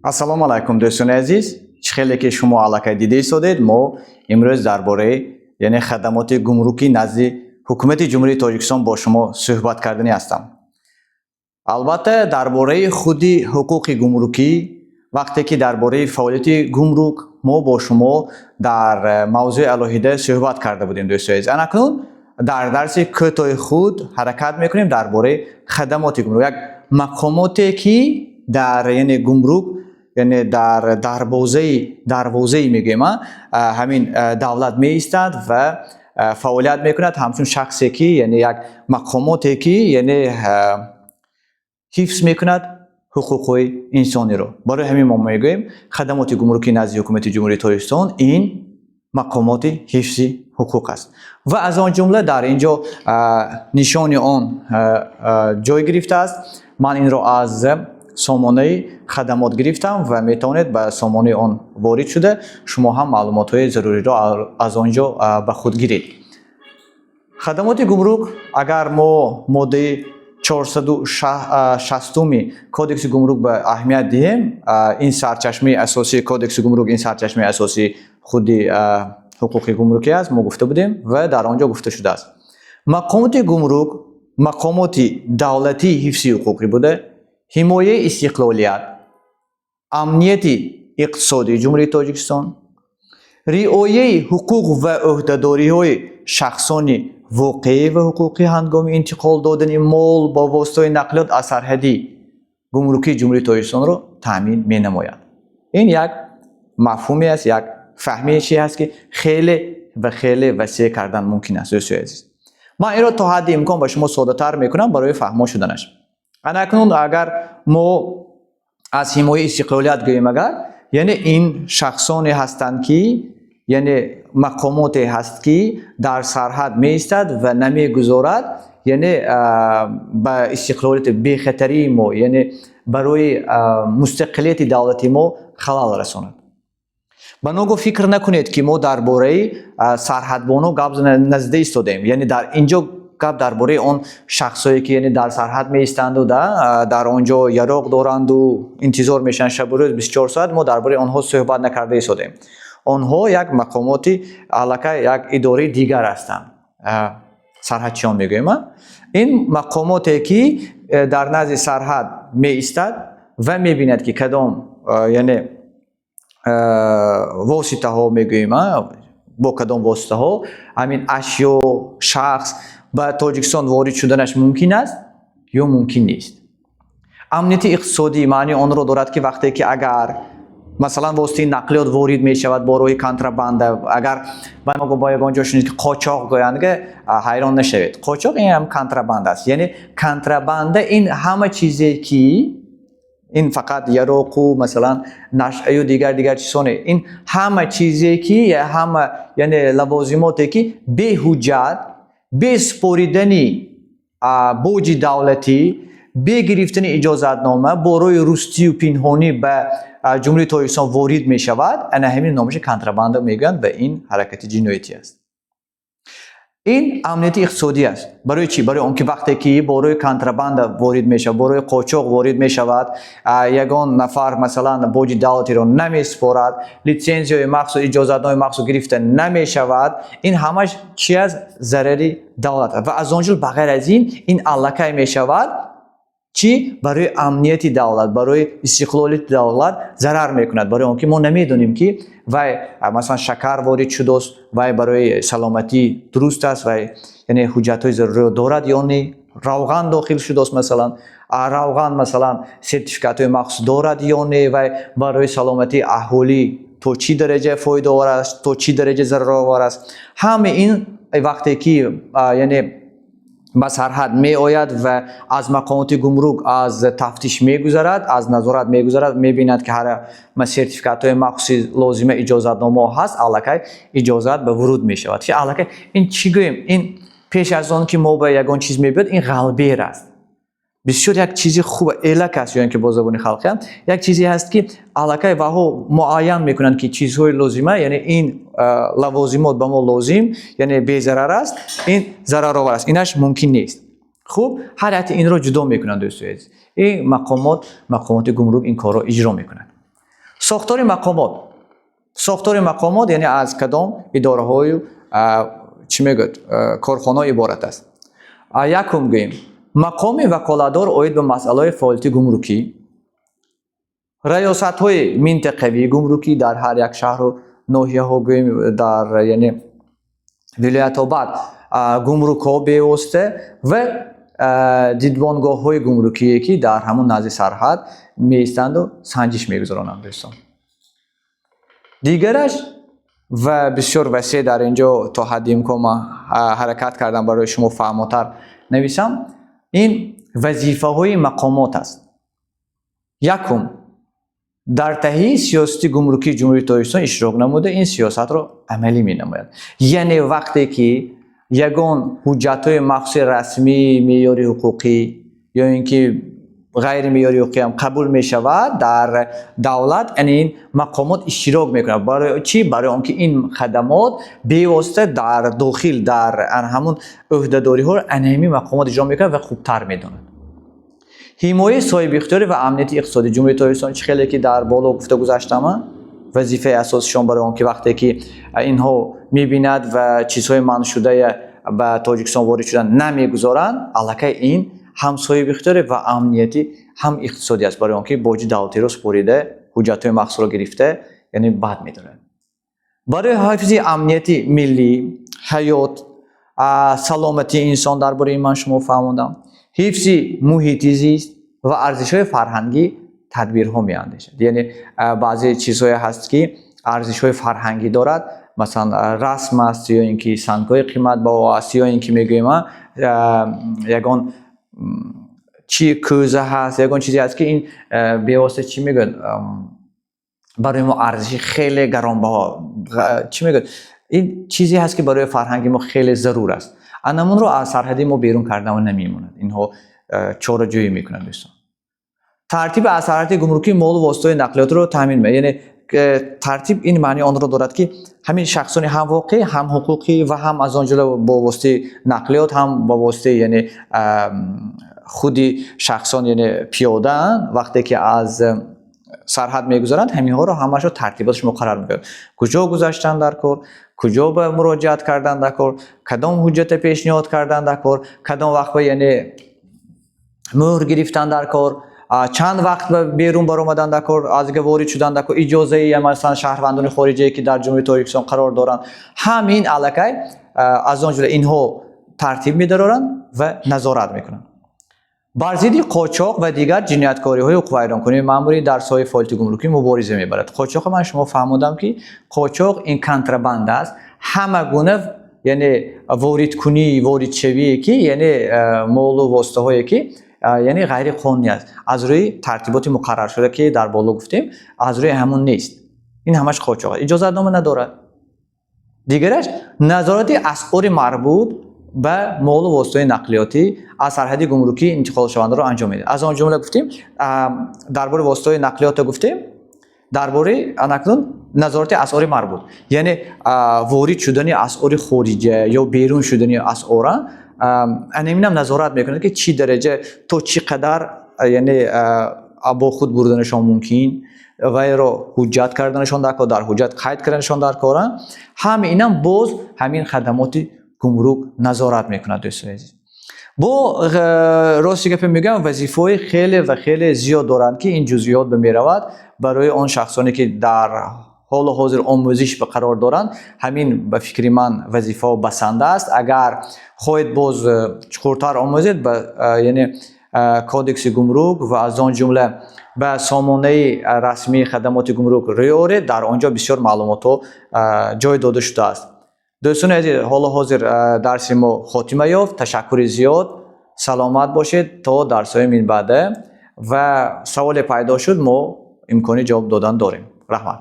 ассалому алайкум дӯстони азиз, чӣ хеле ки шумо аллакай дида истодед. Мо имрӯз дар бораи хадамоти гумрукӣ назди ҳукумати ҷумҳурии Тоҷикистон бо шумо суҳбат карданӣ ҳастам. Албатта дар бораи худи ҳуқуқи гумрукӣ, вақте ки дар бораи фаъолияти гумрук мо бо шумо дар мавзӯи алоҳида суҳбат карда будем дӯстони азиз. Анакнун дар дарси кӯтоҳи худ ҳаракат мекунем дар бораи хадамоти гумрук, як мақомоте ки дар гумрук дарвозаи мегӯем ҳамин давлат меистад ва фаъолият мекунад ҳамчун шахсе ки як мақомоте ки ҳифз мекунад ҳуқуқҳои инсониро. Барои ҳамин мо мегӯем хадамоти гумрукӣ назди ҳукумати ҷумҳурии Тоҷикистон ин мақомоти ҳифзи ҳуқуқ аст. Ва аз он ҷумла дар инҷо нишони он ҷой гирифтааст. Ман инро аз сомонаи хадамот гирифтам ва метавонед ба сомонаи он ворид шуда шумо ҳам маълумотҳои заруриро аз онҷо ба худ гиред. Хадамоти гумрук, агар мо моддаи 460 кодекси гумрук ба аҳамият диҳем, ин сарчашмаи асосии кодекси гумрук, ин сарчашмаи асосии худи ҳуқуқи гумрукӣ аст, мо гуфта будем ва дар онҷо гуфта шудааст. Мақомоти гумрук мақомоти давлатии ҳифзи ҳуқуқӣ буда ҳимояи истиқлолият, амнияти иқтисодии ҷумҳурии Тоҷикистон, риояи ҳуқуқ ва ӯҳдадориҳои шахсони воқеӣ ва ҳуқуқӣ ҳангоми интиқол додани мол бо воситаҳои нақлиёт аз сарҳади гумрукии ҷумҳурии Тоҷикистонро таъмин менамояд. Ин як мафҳуме аст, як фаҳми чӣ аст ки хеле ва хеле васеъ кардан мумкин аст. Дӯстони азиз, ман инро то ҳадди имкон ба шумо соддатар мекунам барои фаҳмо шуданаш. Анакнун агар мо аз ҳимояи истиқлолият гӯем, агар ин шахсоне ҳастанд ки мақомоте ҳаст ки дар сарҳад меистад ва намегузорад ба истиқлолияти бехатарии мо барои мустақилияти давлати мо халал расонад. Ба ногоҳ фикр накунед ки мо дар бораи сарҳадбоно гап назида истодем. Дар инҷо гап дар бораи он шахсое ки дар сарҳад меистанду дар онҷо яроқ доранду интизор мешаванд шабу рӯз 24 соат, мо дар бораи онҳо суҳбат накарда истодем. Онҳо як мақомоти аллакай як идораи дигар ҳастанд. Сарҳадчиён мегӯем. Ин мақомоте ки дар назди сарҳад меистад ва мебинад ки кадом воситаҳо мегӯем, бо кадом воситаҳо ҳамин ашё шахс ба Тоҷикистон ворид шуданаш мумкин аст ё мумкин нест. Амнияти иқтисодӣ маъни онро дорад ки вақте ки агар масалан воситаи нақлиёт ворид мешавад бо роҳи контрабанда, агар ба ягон ҷо шунед ки қочоқ гӯянд, ҳайрон нашавед. Қочоқ ин ҳам контрабанда аст. Контрабанда ин ҳама чизе ки ин фақат яроқу масалан нашъаю дигар чизҳо не. Ин ҳама чизе ки ҳама лавозимоте ки беҳуҷҷат, бе споридани боҷи давлатӣ, бе гирифтани иҷозатнома бо роҳи рустию пинҳонӣ ба ҷумҳурии Тоҷикистон ворид мешавад, ана ҳамин номаш контрабанда мегӯянд ва ин ҳаракати ҷиноятӣ аст. ин амнияти иқтисодӣ аст. Барои чӣ? Барои он ки вақте ки бо роҳи контрабанда ворид мешавад, бо роҳи қочоқ ворид мешавад, ягон нафар масалан боҷи давлатиро намеспорад, литсензияи махсус, иҷозатноми махсус гирифта намешавад, ин ҳамаш чӣ аст? Зарари давлат аст. Ва аз он ҷумла ба ғайр аз ин аллакай мешавад чӣ? Барои амнияти давлат, барои истиқлолияти давлат зарар мекунад. Барои он ки мо намедонем ки вай масалан шакар ворид шудааст, вай барои саломатӣ дуруст аст, вай ҳуҷҷатҳои заруриро дорад ё не. Равған дохил шудааст, масалан равған масалан сертификатҳои махсус дорад ё не. Вай барои саломатии аҳолӣ то чӣ дараҷа фоидаовар аст, то чӣ дараҷа зараровар аст. Ҳама ин вақте ки ба сарҳад меояд ва аз мақомоти гумрук аз тафтиш мегузарад, аз назорат мегузарад, мебинад ки ҳара сертификатҳои махсуси лозима иҷозатнома ҳаст, аллакай иҷозат ба вуруд мешавад. Аллакай ин чӣ гӯем? Ин пеш аз он ки мо ба ягон чиз мебиёд, ин ғалбер аст. Бисёр як чизи хуб элак аст, ё ин ки бо забони халқӣ як чизе ҳаст ки аллакай ваҳо муайян мекунанд ки чизҳои лозима, ин лавозимот ба мо лозим, безарар аст, ин зараровар аст, инаш мумкин нест. Хуб, ҳар ҳайати инро ҷудо мекунанд дӯстои азиз. ин мақомоти гумрук ин корро иҷро мекунад. ساختار مقامات یعنی از کدام اداره‌های چی میگوید کارخانه عبارت است. یکم گوییم مقام وکالتدار اوید به مسئله فعالیت گمرکی. ریاست‌های منطقوی گمرکی در هر یک شهر و ناحیه‌ها گوییم در یعنی ولایت‌ها بعد گمرک‌ها پیوسته و دیدبانگاه‌های گمرکی که در همون نزد سرحد می‌ایستند و سنجش می‌گذارند دوستان. دیگرش و بسیار وسیع در اینجا تا حدی امکان حرکت کردم برای شما فهم‌تر نویسم. این وظیفه‌های مقامات است. یکم در تهیه سیاست گمرکی جمهوری تاجیکستان اشتراک نموده این سیاست را عملی می‌نماید. یعنی وقتی که یگان حجت‌های مخصوص رسمی معیاری حقوقی یا اینکه غیر معیاری حقوقی هم قبول می شود در دولت این مقامات اشتراک میکنند. برای چی؟ برای آنکه این خدمات بی‌واسطه در داخل در همون عهده‌داری ها انهمی مقامات اجرا میکنند و خوبتر میدونند. حمایه صاحب اختیاری و امنیت اقتصادی جمهوری تاجیکستان چه خیلی که در بالا گفته گذاشتم وظیفه اساسشون برای آنکه وقتی که اینها میبیند و چیزهای منع شده به تاجیکستان وارد شدن نمیگذارند الکی این هم صاحب اختیاری و امنیتی هم اقتصادی است برای آنکه باج دولتی را سپریده حجت‌های مخصوص را گرفته یعنی بد میدونند. برای حفظ امنیتی ملی حیات سلامتی انسان درباره من شما فهمیدم حفظ محیط زیست و ارزش‌های فرهنگی تدبیرها می‌اندیشد. یعنی بعضی چیزهای هست که ارزش‌های فرهنگی دارد مثلا رسم است یا اینکه سنگ‌های قیمت با است یا اینکه میگویم یگان چی کوزه هست یگان چیزی هست که این به واسطه چی میگن برای ما ارزش خیلی گرانبها چی میگن این چیزی هست که برای فرهنگ ما خیلی ضرور است. انمون رو از سرحدی ما بیرون کردن و نمیموند. اینها چاره‌جویی میکنن دوستان. ترتیب اثرات گمرکی مال و واسطه نقلیات رو تامین می‌کنه. یعنی ترتیب این معنی آن را دارد که همین شخصان هم واقعی هم حقوقی و هم از آنجا با واسطه نقلیات هم با واسطه یعنی خودی شخصان یعنی پیاده وقتی که از سرحد میگذارند همین ها رو همش رو ترتیباتش مقرر میکنه. کجا گذاشتن در کار، کجا به مراجعت کردن در کار، کدام حجت پیشنهاد کردن در کار، کدام وقت یعنی مهر گرفتن در کار، چند وقت بیرون بر آمدن در کار از وارد شدن در کار اجازه ای مثلا شهروندان خارجی که در جمهوری تاجیکستان قرار دارند همین الکی از آن جمله اینها ترتیب می‌دارند و نظارت میکنند. بر ضد قاچاق و دیگر جنایتکاری‌های حقوق ویرانکنی مأموری در ساحه فعالیت گمرکی مبارزه می‌برد. قاچاق من شما فهمیدم که قاچاق این کنتربند است. همه گونه یعنی وارد کنی وارد شوی که یعنی مال و واسطه‌هایی که یعنی غیر قانونی است از روی ترتیبات مقرر شده که در بالا گفتیم از روی همون نیست. این همش قاچاق اجازه نامه ندارد. دیگرش نظارت اسعار مربوط به مال و واسطه نقلیاتی از سرحدی گمرکی انتقال شونده را انجام میده. از آن جمله گفتیم درباره واسطه نقلیات گفتیم درباره نظارت اسعار مربوط یعنی وارد شدن اسعار خارجی یا بیرون شدن اسعار انمینم نظارت میکنه که چی درجه تو چی قدر یعنی با خود بردنشان ممکن و یا حجت کردنشان در کار در حجت قید کردنشان در کار همینم باز همین خدمات گمرک نظارت میکنه دوستان عزیز. با راستی گپ میگم وظیفه‌های خیلی و خیلی زیاد دارند که این جزئیات به میرود برای آن شخصانی که در حال حاضر آموزش به قرار دارند همین به فکر من وظیفه بسنده است. اگر خواهید باز چقدرتر آموزید به یعنی کودکس گمرک و از آن جمله به سامانه رسمی خدمات گمرک ریاره در آنجا بسیار معلومات جای داده شده است. دوستان عزیز حال حاضر درس ما خاتمه یافت. تشکر زیاد سلامت باشید تا درس‌های من بعده و سوال پیدا شد ما امکان جواب دادن داریم. رحمت.